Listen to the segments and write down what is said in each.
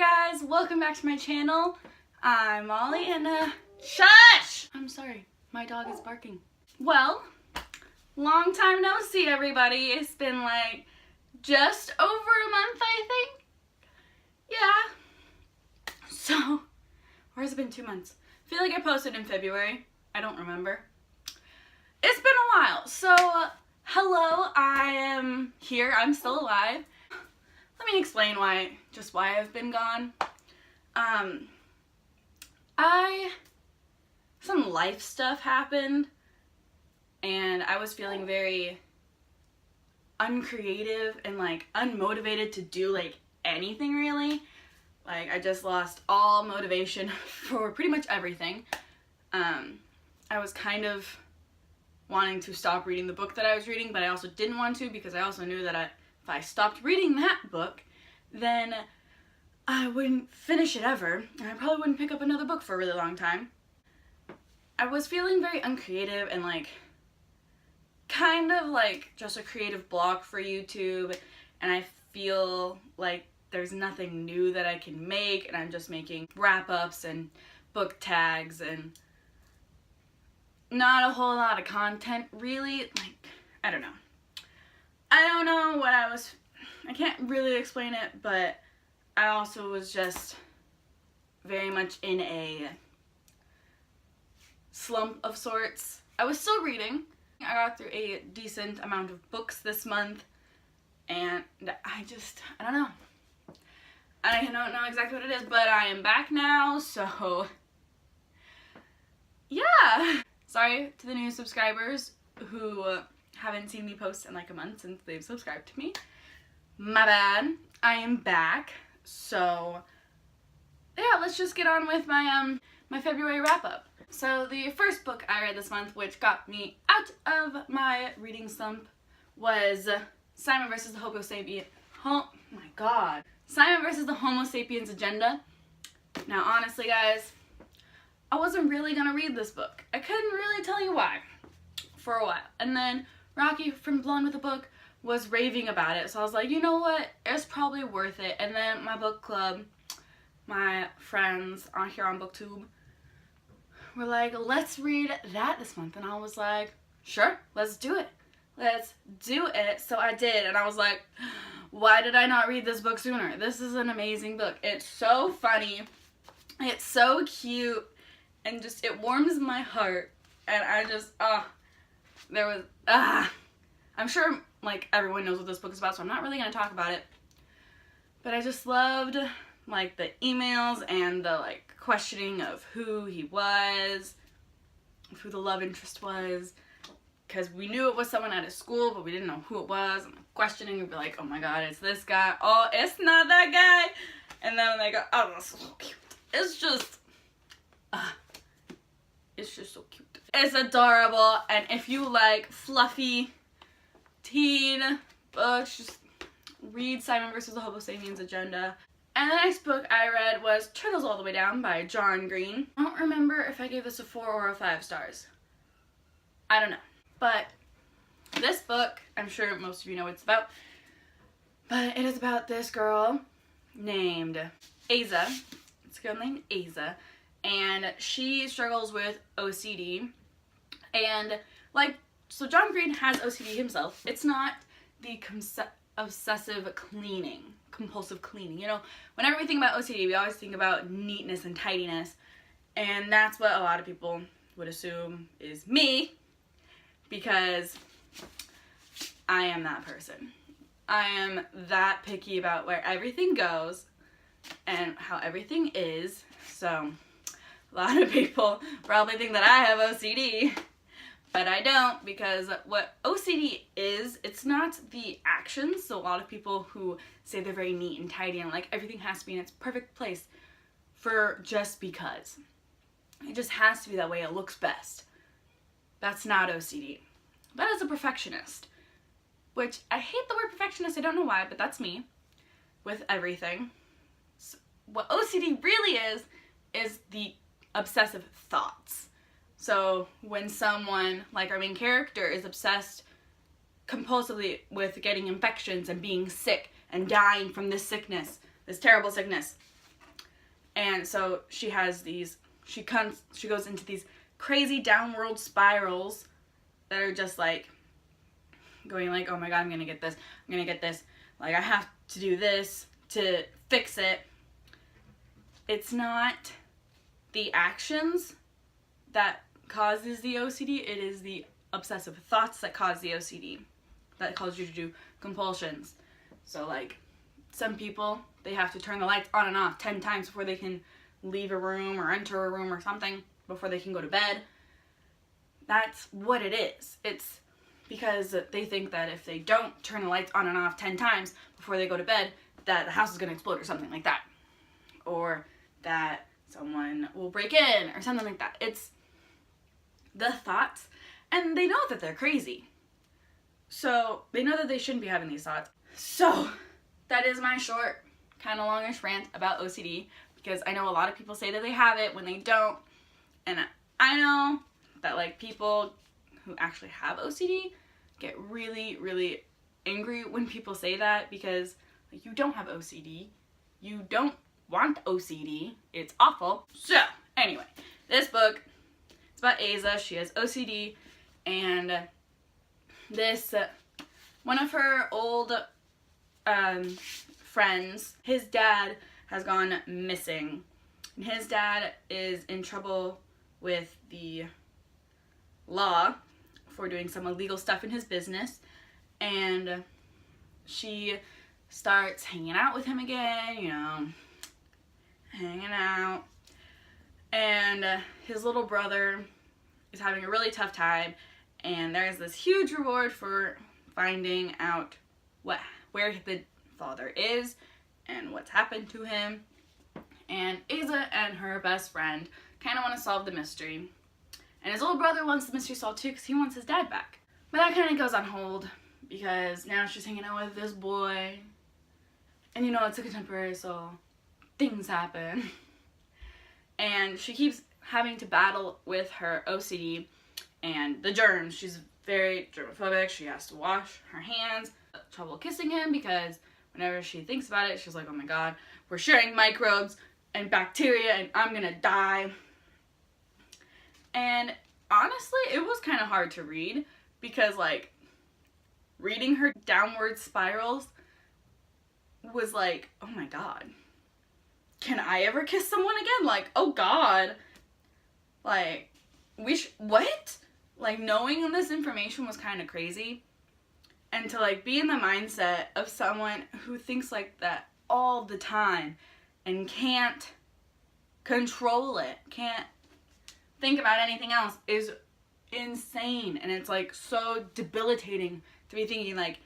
guys, welcome back to my channel. I'm Molly and shush! I'm sorry, my dog is barking. Well, long time no see everybody. It's been like just over a month, I think. Yeah. So, or has it been 2 months? I feel like I posted in February. I don't remember. It's been a while. So, hello, I am here. I'm still alive. Let me explain why I've been gone. Some life stuff happened, and I was feeling very uncreative and like unmotivated to do like anything really. Like I just lost all motivation for pretty much everything. I was kind of wanting to stop reading the book that I was reading, but I also didn't want to because I also knew that if I stopped reading that book, then I wouldn't finish it ever, and I probably wouldn't pick up another book for a really long time. I was feeling very uncreative and like kind of like just a creative block for YouTube, and I feel like there's nothing new that I can make, and I'm just making wrap-ups and book tags and not a whole lot of content really. Like, I don't know what I can't really explain it, but I also was just very much in a slump of sorts. I was still reading. I got through a decent amount of books this month, and I don't know. I don't know exactly what it is, but I am back now, so yeah. Sorry to the new subscribers who haven't seen me post in like a month since they've subscribed to me. My bad. I am back. So yeah, let's just get on with my my February wrap-up. So the first book I read this month, which got me out of my reading slump, was Simon versus the Homo Sapiens. Oh my god. Simon versus the Homo Sapiens Agenda. Now honestly guys, I wasn't really gonna read this book. I couldn't really tell you why for a while. And then Rocky from Blonde with a Book was raving about it, so I was like, you know what, it's probably worth it. And then my book club, my friends on here on BookTube, were like, let's read that this month. And I was like, sure, let's do it. Let's do it. So I did, and I was like, why did I not read this book sooner? This is an amazing book. It's so funny. It's so cute. And just, it warms my heart. And I just, I'm sure, like, everyone knows what this book is about, so I'm not really going to talk about it. But I just loved, like, the emails and the, like, questioning of who he was, of who the love interest was. Because we knew it was someone at his school, but we didn't know who it was. And the questioning would be like, oh my god, it's this guy. Oh, it's not that guy. And then they go, oh, that's so cute. It's just so cute. It's adorable, and if you like fluffy teen books, just read Simon versus the Homo Sapiens Agenda. And the next book I read was Turtles All the Way Down by John Green. I don't remember if I gave this a 4 or a 5 stars. I don't know. But this book, I'm sure most of you know what it's about, but it is about this girl named Aza. It's a girl named Aza. And she struggles with OCD, and like, so John Green has OCD himself. It's not the obsessive cleaning, compulsive cleaning. You know, whenever we think about OCD, we always think about neatness and tidiness, and that's what a lot of people would assume is me, because I am that person. I am that picky about where everything goes and how everything is, so a lot of people probably think that I have OCD, but I don't, because what OCD is, it's not the actions. So a lot of people who say they're very neat and tidy and like everything has to be in its perfect place for just because. It just has to be that way, it looks best. That's not OCD. That is a perfectionist, which I hate the word perfectionist, I don't know why, but that's me with everything. So what OCD really is the obsessive thoughts. So when someone, like our main character, is obsessed compulsively with getting infections and being sick and dying from this sickness, this terrible sickness, And so she goes into these crazy downward spirals that are just like going like, oh my god, I'm gonna get this, like I have to do this to fix it. It's not the actions that causes the OCD, it is the obsessive thoughts that cause the OCD, that cause you to do compulsions. So like, some people, they have to turn the lights on and off 10 times before they can leave a room or enter a room or something, before they can go to bed. That's what it is. It's because they think that if they don't turn the lights on and off 10 times before they go to bed, that the house is going to explode or something like that. Or that someone will break in or something like that. It's the thoughts, and they know that they're crazy. So they know that they shouldn't be having these thoughts. So that is my short, kind of longish rant about OCD, because I know a lot of people say that they have it when they don't. And I know that like people who actually have OCD get really, really angry when people say that, because like, you don't have OCD. You don't want OCD. It's awful. So anyway, this book, it's about Asa. She has OCD, and this one of her old friends, his dad has gone missing. And his dad is in trouble with the law for doing some illegal stuff in his business, and she starts hanging out with him again, you know, hanging out, and his little brother is having a really tough time, and there's this huge reward for finding out where the father is and what's happened to him. And Asa and her best friend kind of want to solve the mystery, and his little brother wants the mystery solved too because he wants his dad back. But that kind of goes on hold because now she's hanging out with this boy, and you know it's a contemporary, so things happen. And she keeps having to battle with her OCD and the germs. She's very germophobic. She has to wash her hands. Trouble kissing him because whenever she thinks about it, she's like, oh my god, we're sharing microbes and bacteria and I'm gonna die. And honestly, it was kind of hard to read because like reading her downward spirals was like, oh my god, can I ever kiss someone again? Like, oh god, like what? Like, knowing this information was kind of crazy. And to like be in the mindset of someone who thinks like that all the time and can't control it, can't think about anything else, is insane. And it's like so debilitating to be thinking like,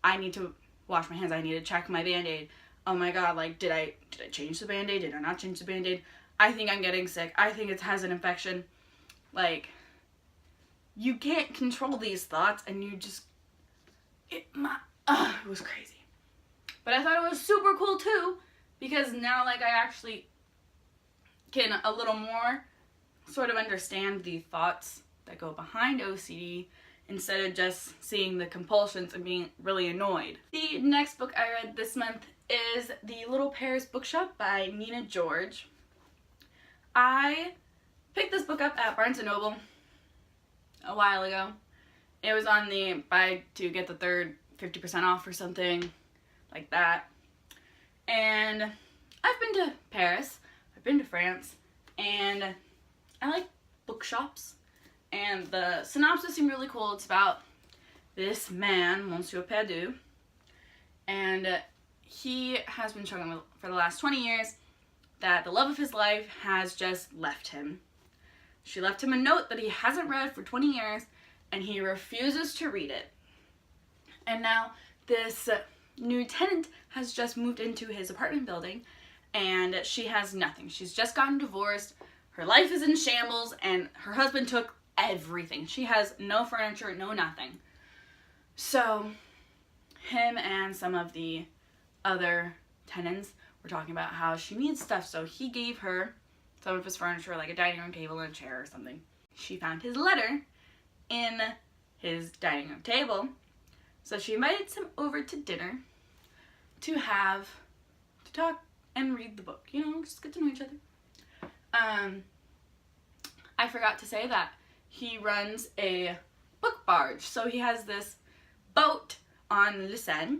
I need to wash my hands, I need to check my Band-Aid. Oh my god, like did I change the Band-Aid? Did I not change the Band-Aid? I think I'm getting sick. I think it has an infection. Like, you can't control these thoughts, and you just it was crazy. But I thought it was super cool too, because now like I actually can a little more sort of understand the thoughts that go behind OCD instead of just seeing the compulsions and being really annoyed. The next book I read this month is The Little Pears Bookshop by Nina George. I picked this book up at Barnes & Noble a while ago. It was on the buy two get the third 50% off or something like that. And I've been to Paris, I've been to France, and I like bookshops. And the synopsis seemed really cool. It's about this man, Monsieur Perdu, and he has been struggling for the last 20 years that the love of his life has just left him. She left him a note that he hasn't read for 20 years, and he refuses to read it. And now this new tenant has just moved into his apartment building, and she has nothing. She's just gotten divorced, her life is in shambles, and her husband took everything. She has no furniture, no nothing. So him and some of the other tenants were talking about how she needs stuff, so he gave her some of his furniture, like a dining room table and a chair or something. She found his letter in his dining room table, so she invited him over to dinner to talk and read the book. You know, just get to know each other. I forgot to say that he runs a book barge. So he has this boat on the Seine,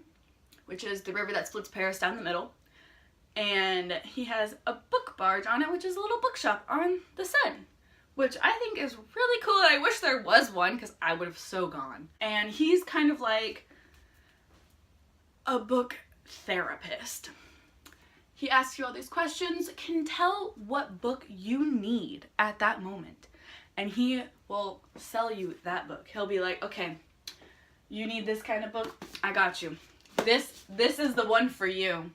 which is the river that splits Paris down the middle. And he has a book barge on it, which is a little bookshop on the Seine, which I think is really cool, and I wish there was one because I would have so gone. And he's kind of like a book therapist. He asks you all these questions, can tell what book you need at that moment, and he will sell you that book. He'll be like, okay, you need this kind of book? I got you. This is the one for you.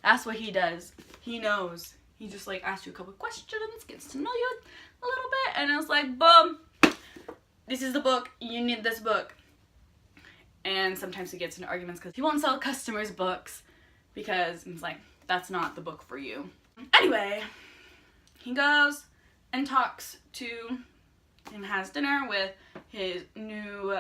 That's what he does. He knows. He just like asks you a couple questions, gets to know you a little bit, and it's like, boom, this is the book, you need this book. And sometimes he gets into arguments because he won't sell customers books because he's like, that's not the book for you. Anyway, he goes and talks to and has dinner with his new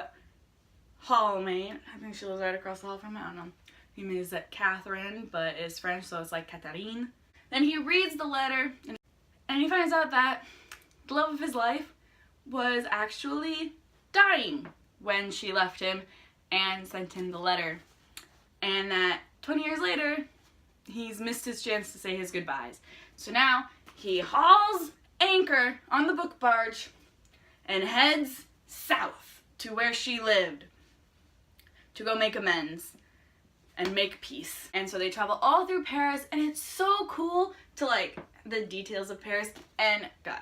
hallmate. I think she lives right across the hall from him. I don't know. Her name is Catherine, but it's French, so it's like Catherine. Then he reads the letter, and he finds out that the love of his life was actually dying when she left him and sent him the letter. And that 20 years later, he's missed his chance to say his goodbyes. So now he hauls anchor on the book barge and heads south to where she lived to go make amends and make peace. And so they travel all through Paris, and it's so cool to like the details of Paris. And guys,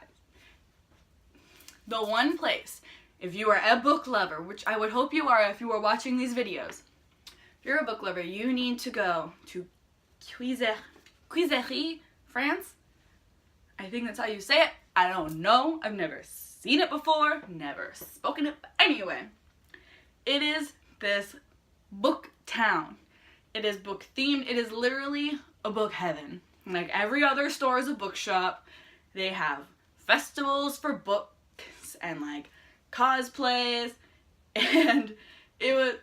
the one place, if you are a book lover, which I would hope you are if you are watching these videos, if you're a book lover, you need to go to Cuiserie, France. I think that's how you say it. I don't know. I've never seen it before, never spoken it. But anyway, it is this book town. It is book themed. It is literally a book heaven. Like every other store is a bookshop. They have festivals for books and like cosplays, and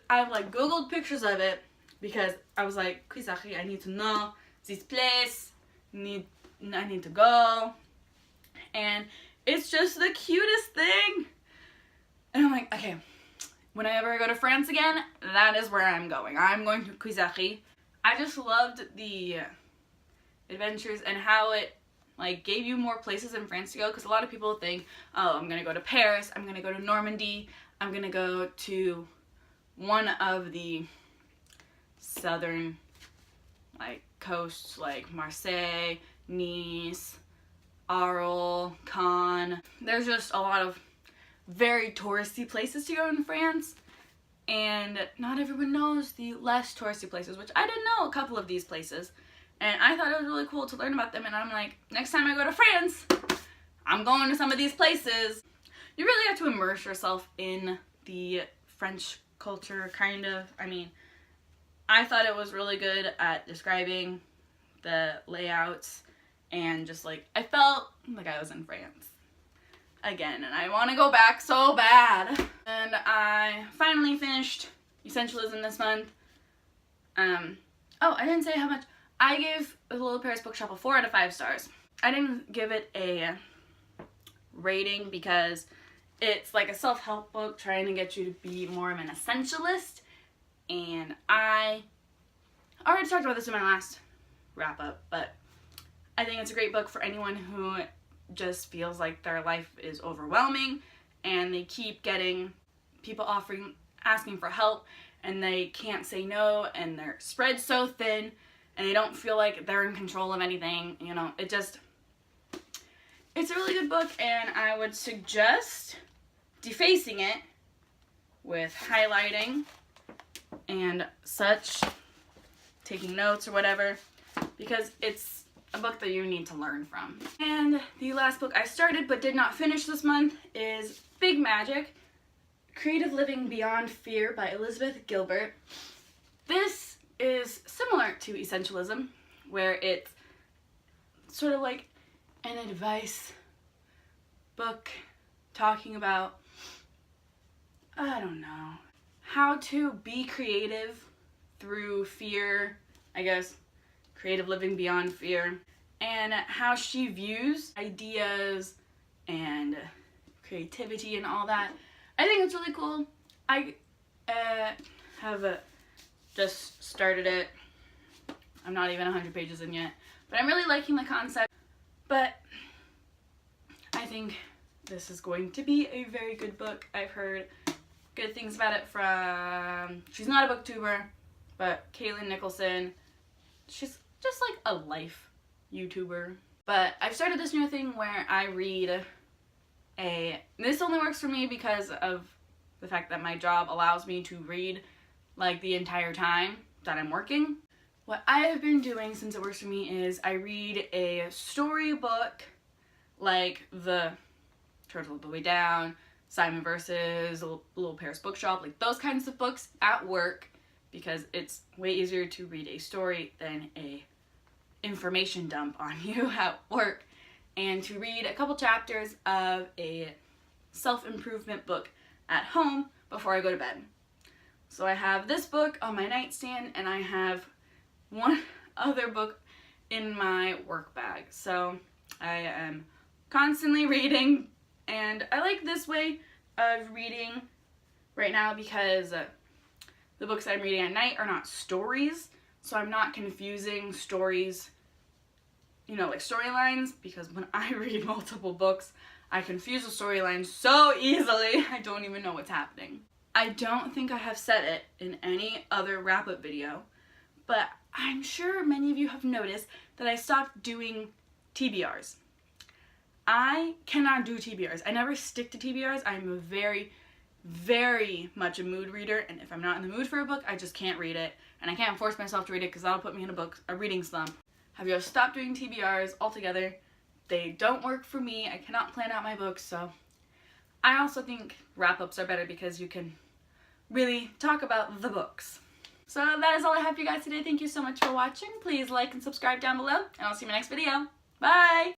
I've like googled pictures of it because I was like, I need to know this place. I need to go, and it's just the cutest thing. And I'm like, okay, whenever I go to France again, that is where I'm going. I'm going to Cuiserie. I just loved the adventures and how it like gave you more places in France to go, because a lot of people think, oh, I'm gonna go to Paris, I'm gonna go to Normandy, I'm gonna go to one of the southern like coasts like Marseille, Nice, Arles, Cannes. There's just a lot of very touristy places to go in France, and not everyone knows the less touristy places, which I didn't know a couple of these places, and I thought it was really cool to learn about them. And I'm like, next time I go to France, I'm going to some of these places. You really have to immerse yourself in the French culture, kind of. I mean, I thought it was really good at describing the layouts, and just like, I felt like I was in France again, and I want to go back so bad. And I finally finished Essentialism this month. Oh, I didn't say how much. I gave the Little Paris Bookshop a 4 out of 5 stars. I didn't give it a rating because it's like a self-help book trying to get you to be more of an essentialist, and I already talked about this in my last wrap-up, but I think it's a great book for anyone who just feels like their life is overwhelming and they keep getting people asking for help, and they can't say no, and they're spread so thin, and they don't feel like they're in control of anything. You know, it's a really good book, and I would suggest defacing it with highlighting and such, taking notes or whatever, because it's a book that you need to learn from. And the last book I started but did not finish this month is Big Magic: Creative Living Beyond Fear by Elizabeth Gilbert. This is similar to Essentialism, where it's sort of like an advice book talking about, I don't know, how to be creative through fear, I guess, Creative Living Beyond Fear, and how she views ideas and creativity and all that. I think it's really cool. I have just started it. I'm not even 100 pages in yet, but I'm really liking the concept. But I think this is going to be a very good book. I've heard good things about it from, she's not a booktuber, but Caitlin Nicholson. She's just like a life YouTuber. But I've started this new thing where I read this only works for me because of the fact that my job allows me to read like the entire time that I'm working. What I have been doing since it works for me is I read a storybook like the Turtle of the Way Down, Simon Versus, Little Paris Bookshop, like those kinds of books at work, because it's way easier to read a story than a information dump on you at work, and to read a couple chapters of a self-improvement book at home before I go to bed. So I have this book on my nightstand, and I have one other book in my work bag. So I am constantly reading, and I like this way of reading right now because the books I'm reading at night are not stories, so I'm not confusing stories, you know, like storylines, because when I read multiple books, I confuse the storylines so easily, I don't even know what's happening. I don't think I have said it in any other wrap-up video, but I'm sure many of you have noticed that I stopped doing TBRs. I cannot do TBRs. I never stick to TBRs. I'm a very, very much a mood reader, and if I'm not in the mood for a book, I just can't read it, and I can't force myself to read it because that'll put me in a reading slump. Have you stopped doing TBRs altogether? They don't work for me. I cannot plan out my books, so I also think wrap-ups are better because you can really talk about the books. So that is all I have for you guys today. Thank you so much for watching. Please like and subscribe down below, and I'll see you in my next video. Bye!